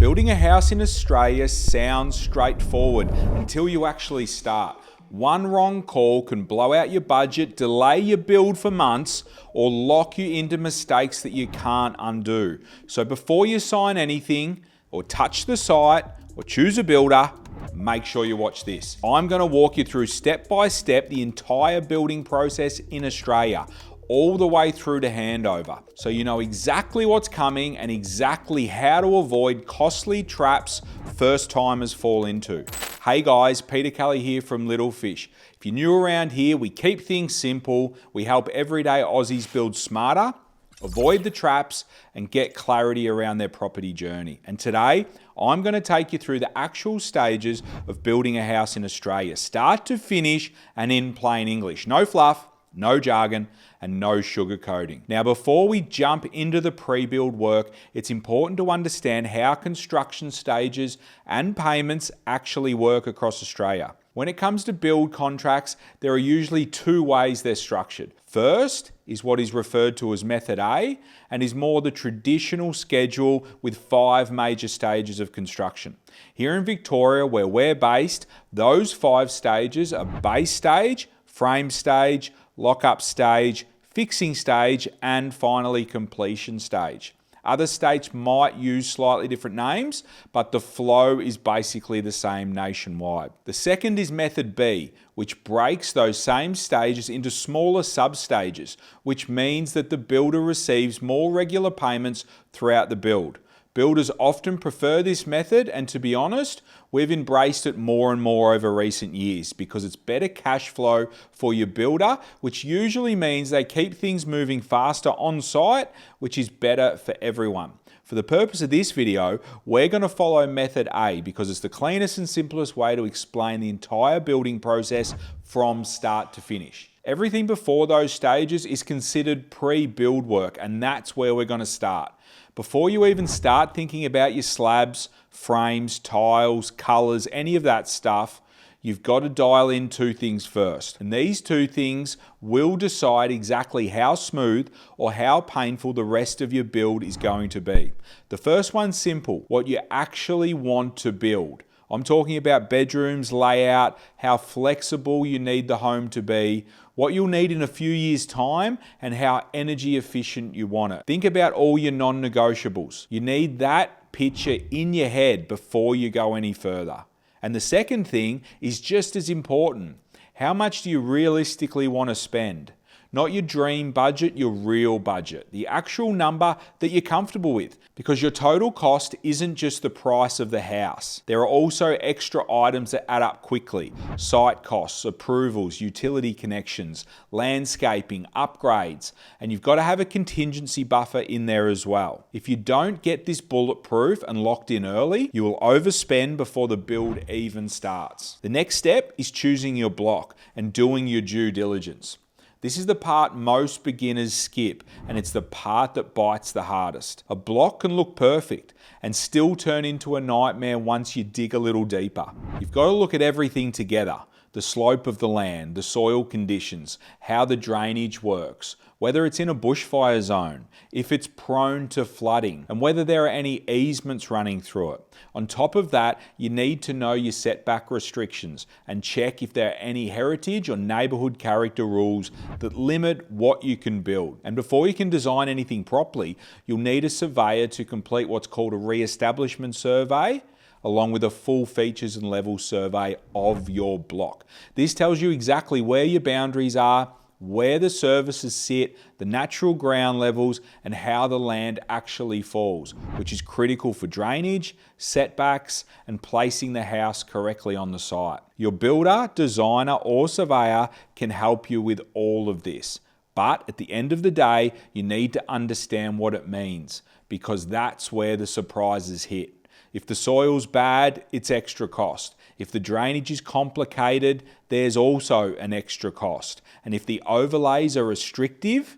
Building a house in Australia sounds straightforward until you actually start. One wrong call can blow out your budget, delay your build for months, or lock you into mistakes that you can't undo. So before you sign anything, or touch the site, or choose a builder, make sure you watch this. I'm going to walk you through step by step the entire building process in Australia, all the way through to handover. So you know exactly what's coming and exactly how to avoid costly traps first timers fall into. Hey guys, Peter Kelly here from Little Fish. If you're new around here, we keep things simple. We help everyday Aussies build smarter, avoid the traps, and get clarity around their property journey. And today, I'm going to take you through the actual stages of building a house in Australia, start to finish and in plain English. No fluff, no jargon, and no sugarcoating. Now, before we jump into the pre-build work, it's important to understand how construction stages and payments actually work across Australia. When it comes to build contracts, there are usually two ways they're structured. First is what is referred to as Method A, and is more the traditional schedule with 5 major stages of construction. Here in Victoria, where we're based, those 5 stages are base stage, frame stage, lockup stage, fixing stage, and finally completion stage. Other states might use slightly different names, but the flow is basically the same nationwide. The second is Method B, which breaks those same stages into smaller sub-stages, which means that the builder receives more regular payments throughout the build. Builders often prefer this method, and to be honest, we've embraced it more and more over recent years because it's better cash flow for your builder, which usually means they keep things moving faster on site, which is better for everyone. For the purpose of this video, we're going to follow Method A because it's the cleanest and simplest way to explain the entire building process from start to finish. Everything before those stages is considered pre-build work, and that's where we're going to start. Before you even start thinking about your slabs, frames, tiles, colours, any of that stuff, you've got to dial in 2 things first. And these 2 things will decide exactly how smooth or how painful the rest of your build is going to be. The first one's simple, what you actually want to build. I'm talking about bedrooms, layout, how flexible you need the home to be, what you'll need in a few years' time, and how energy efficient you want it. Think about all your non-negotiables. You need that picture in your head before you go any further. And the second thing is just as important. How much do you realistically want to spend? Not your dream budget, your real budget. The actual number that you're comfortable with. Because your total cost isn't just the price of the house. There are also extra items that add up quickly. Site costs, approvals, utility connections, landscaping, upgrades. And you've got to have a contingency buffer in there as well. If you don't get this bulletproof and locked in early, you will overspend before the build even starts. The next step is choosing your block and doing your due diligence. This is the part most beginners skip, and it's the part that bites the hardest. A block can look perfect and still turn into a nightmare once you dig a little deeper. You've got to look at everything together. The slope of the land, the soil conditions, how the drainage works, whether it's in a bushfire zone, if it's prone to flooding, and whether there are any easements running through it. On top of that, you need to know your setback restrictions and check if there are any heritage or neighbourhood character rules that limit what you can build. And before you can design anything properly, you'll need a surveyor to complete what's called a re-establishment survey, along with a full features and levels survey of your block. This tells you exactly where your boundaries are, where the services sit, the natural ground levels, and how the land actually falls, which is critical for drainage, setbacks, and placing the house correctly on the site. Your builder, designer, or surveyor can help you with all of this. But at the end of the day, you need to understand what it means, because that's where the surprises hit. If the soil's bad, it's extra cost. If the drainage is complicated, there's also an extra cost. And if the overlays are restrictive,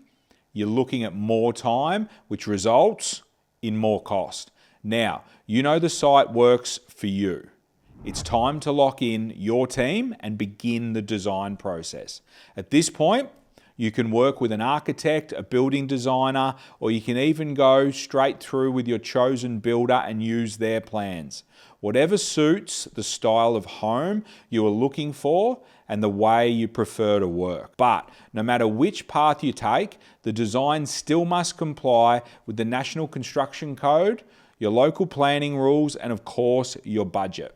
you're looking at more time, which results in more cost. Now, you know the site works for you. It's time to lock in your team and begin the design process. At this point, You can work with an architect, a building designer, or you can even go straight through with your chosen builder and use their plans. Whatever suits the style of home you are looking for and the way you prefer to work. But no matter which path you take, the design still must comply with the National Construction Code, your local planning rules, and of course, your budget.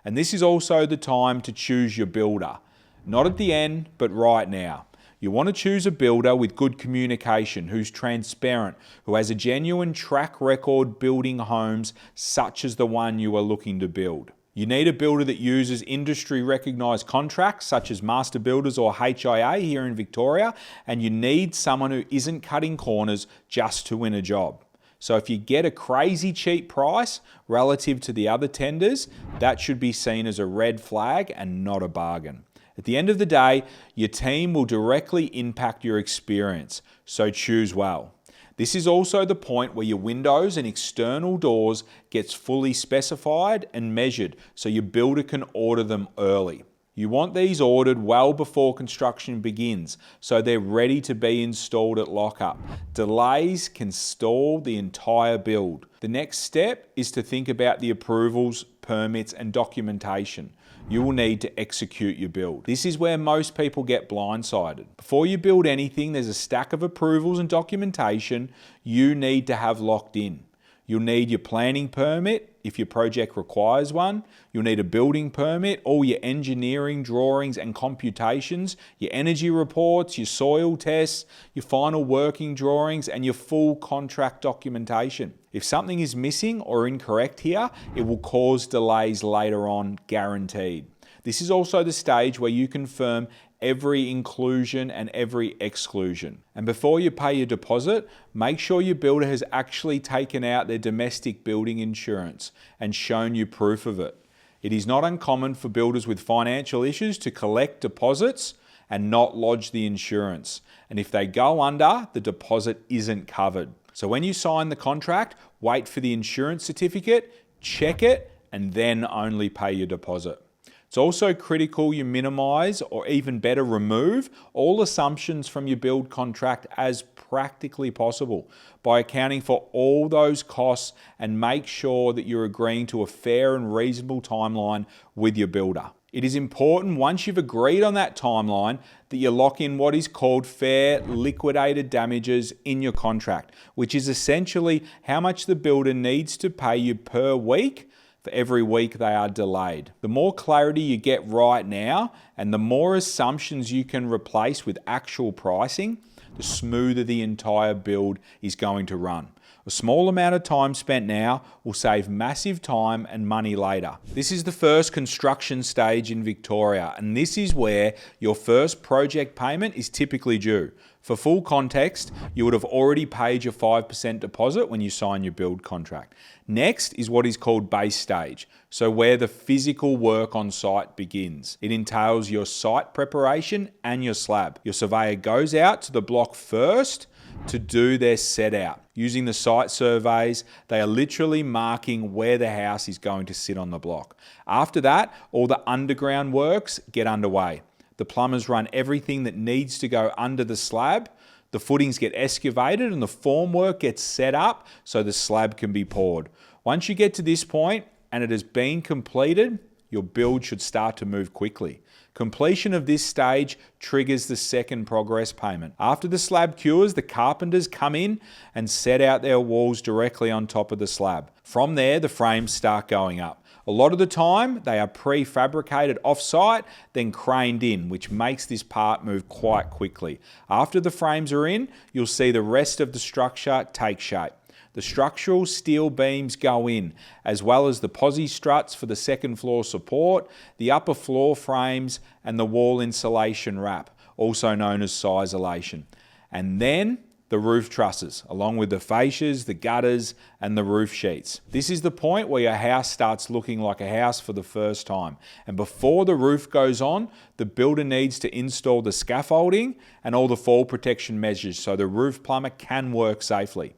And this is also the time to choose your builder. Not at the end, but right now. You want to choose a builder with good communication, who's transparent, who has a genuine track record building homes such as the one you are looking to build. You need a builder that uses industry recognised contracts such as Master Builders or HIA here in Victoria, and you need someone who isn't cutting corners just to win a job. So if you get a crazy cheap price relative to the other tenders, that should be seen as a red flag and not a bargain. At the end of the day, your team will directly impact your experience, so choose well. This is also the point where your windows and external doors gets fully specified and measured so your builder can order them early. You want these ordered well before construction begins so they're ready to be installed at lockup. Delays can stall the entire build. The next step is to think about the approvals, permits and documentation you will need to execute your build. This is where most people get blindsided. Before you build anything, there's a stack of approvals and documentation you need to have locked in. You'll need your planning permit if your project requires one. You'll need a building permit, all your engineering drawings and computations, your energy reports, your soil tests, your final working drawings, and your full contract documentation. If something is missing or incorrect here, it will cause delays later on, guaranteed. This is also the stage where you confirm every inclusion and every exclusion. And before you pay your deposit, make sure your builder has actually taken out their domestic building insurance and shown you proof of it. It is not uncommon for builders with financial issues to collect deposits and not lodge the insurance. And if they go under, the deposit isn't covered. So when you sign the contract, wait for the insurance certificate, check it, and then only pay your deposit. It's also critical you minimise, or even better remove, all assumptions from your build contract as practically possible by accounting for all those costs, and make sure that you're agreeing to a fair and reasonable timeline with your builder. It is important, once you've agreed on that timeline, that you lock in what is called fair liquidated damages in your contract, which is essentially how much the builder needs to pay you per week for every week they are delayed. The more clarity you get right now, and the more assumptions you can replace with actual pricing, the smoother the entire build is going to run. A small amount of time spent now will save massive time and money later. This is the first construction stage in Victoria, and this is where your first project payment is typically due. For full context, you would have already paid your 5% deposit when you sign your build contract. Next is what is called base stage, so where the physical work on site begins. It entails your site preparation and your slab. Your surveyor goes out to the block first to do their set out. Using the site surveys, they are literally marking where the house is going to sit on the block. After that, all the underground works get underway. The plumbers run everything that needs to go under the slab. The footings get excavated and the formwork gets set up so the slab can be poured. Once you get to this point and it has been completed, your build should start to move quickly. Completion of this stage triggers the second progress payment. After the slab cures, the carpenters come in and set out their walls directly on top of the slab. From there, the frames start going up. A lot of the time, they are prefabricated off-site, then craned in, which makes this part move quite quickly. After the frames are in, you'll see the rest of the structure take shape. The structural steel beams go in, as well as the posi struts for the second floor support, the upper floor frames, and the wall insulation wrap, also known as sisolation. And then the roof trusses, along with the fascias, the gutters, and the roof sheets. This is the point where your house starts looking like a house for the first time. And before the roof goes on, the builder needs to install the scaffolding and all the fall protection measures so the roof plumber can work safely.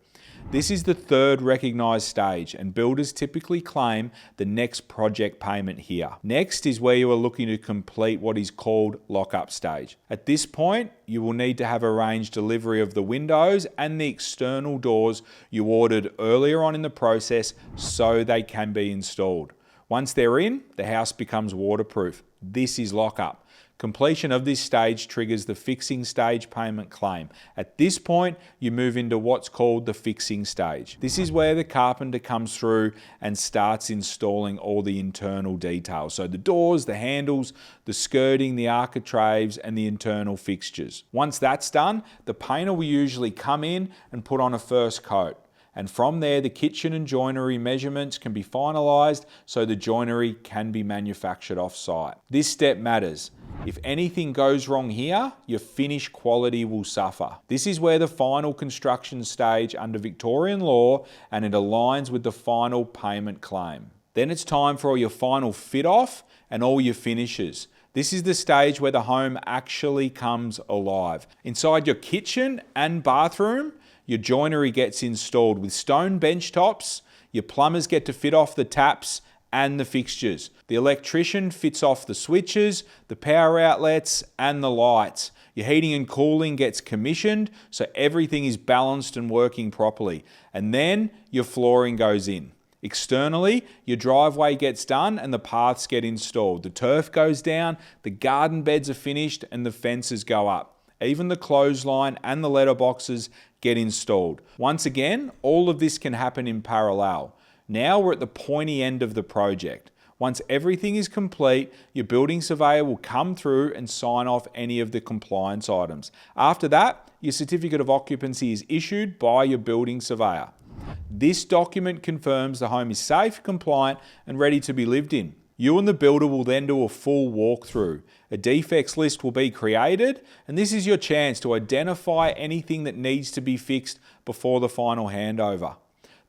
This is the third recognized stage, and builders typically claim the next project payment here. Next is where you are looking to complete what is called lockup stage. At this point, you will need to have arranged delivery of the windows and the external doors you ordered earlier on in the process so they can be installed. Once they're in, the house becomes waterproof. This is lockup. Completion of this stage triggers the fixing stage payment claim. At this point, you move into what's called the fixing stage. This is where the carpenter comes through and starts installing all the internal details. So the doors, the handles, the skirting, the architraves, and the internal fixtures. Once that's done, the painter will usually come in and put on a first coat. And from there, the kitchen and joinery measurements can be finalised so the joinery can be manufactured off-site. This step matters. If anything goes wrong here, your finish quality will suffer. This is where the final construction stage under Victorian law, and it aligns with the final payment claim. Then it's time for all your final fit off and all your finishes. This is the stage where the home actually comes alive. Inside your kitchen and bathroom, your joinery gets installed with stone bench tops, your plumbers get to fit off the taps and the fixtures. The electrician fits off the switches, the power outlets, and the lights. Your heating and cooling gets commissioned, so everything is balanced and working properly. And then your flooring goes in. Externally, your driveway gets done and the paths get installed. The turf goes down, the garden beds are finished, and the fences go up. Even the clothesline and the letterboxes get installed. Once again, all of this can happen in parallel. Now we're at the pointy end of the project. Once everything is complete, your building surveyor will come through and sign off any of the compliance items. After that, your certificate of occupancy is issued by your building surveyor. This document confirms the home is safe, compliant, and ready to be lived in. You and the builder will then do a full walkthrough. A defects list will be created, and this is your chance to identify anything that needs to be fixed before the final handover.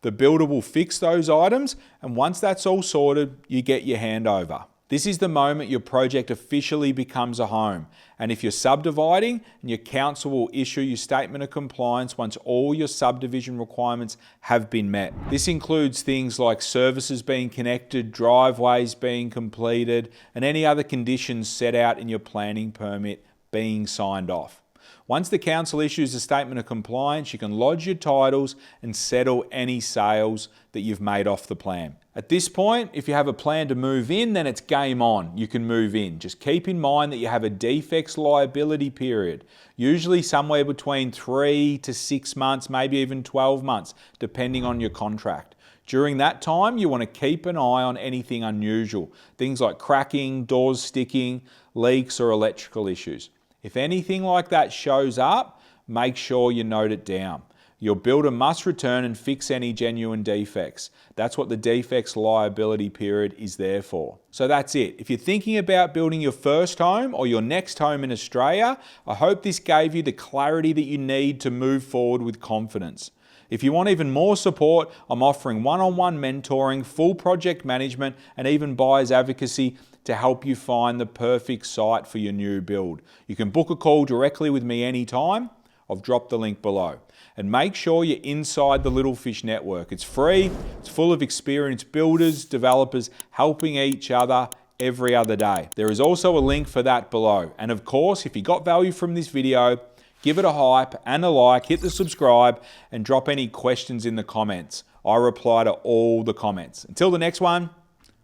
The builder will fix those items, and once that's all sorted, you get your handover. This is the moment your project officially becomes a home. And if you're subdividing, and your council will issue your statement of compliance once all your subdivision requirements have been met. This includes things like services being connected, driveways being completed, and any other conditions set out in your planning permit being signed off. Once the council issues a statement of compliance, you can lodge your titles and settle any sales that you've made off the plan. At this point, if you have a plan to move in, then it's game on. You can move in. Just keep in mind that you have a defects liability period, usually somewhere between 3 to 6 months, maybe even 12 months, depending on your contract. During that time, you want to keep an eye on anything unusual, things like cracking, doors sticking, leaks, or electrical issues. If anything like that shows up, make sure you note it down. Your builder must return and fix any genuine defects. That's what the defects liability period is there for. So that's it. If you're thinking about building your first home or your next home in Australia, I hope this gave you the clarity that you need to move forward with confidence. If you want even more support, I'm offering one-on-one mentoring, full project management, and even buyer's advocacy to help you find the perfect site for your new build. You can book a call directly with me anytime. I've dropped the link below. And make sure you're inside the Little Fish Network. It's free, it's full of experienced builders, developers helping each other every other day. There is also a link for that below. And of course, if you got value from this video, give it a hype and a like, hit the subscribe, and drop any questions in the comments. I reply to all the comments. Until the next one,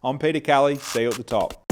I'm Peter Kelly. See you at the top.